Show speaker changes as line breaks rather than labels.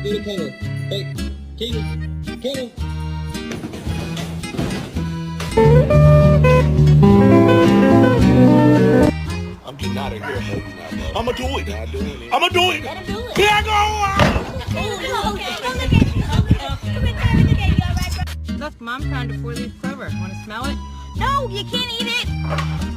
through the corner. Hey, Keenan.
I'm getting out of here. I'ma do it.
Not doing it.
I'ma do it.
Let him do it.
Here I go.
Oh, okay. Don't look at me. Come here, look at me. You all right, bro?
Look, Mom found a 4-leaf clover. Want to smell it?
No, you can't eat it.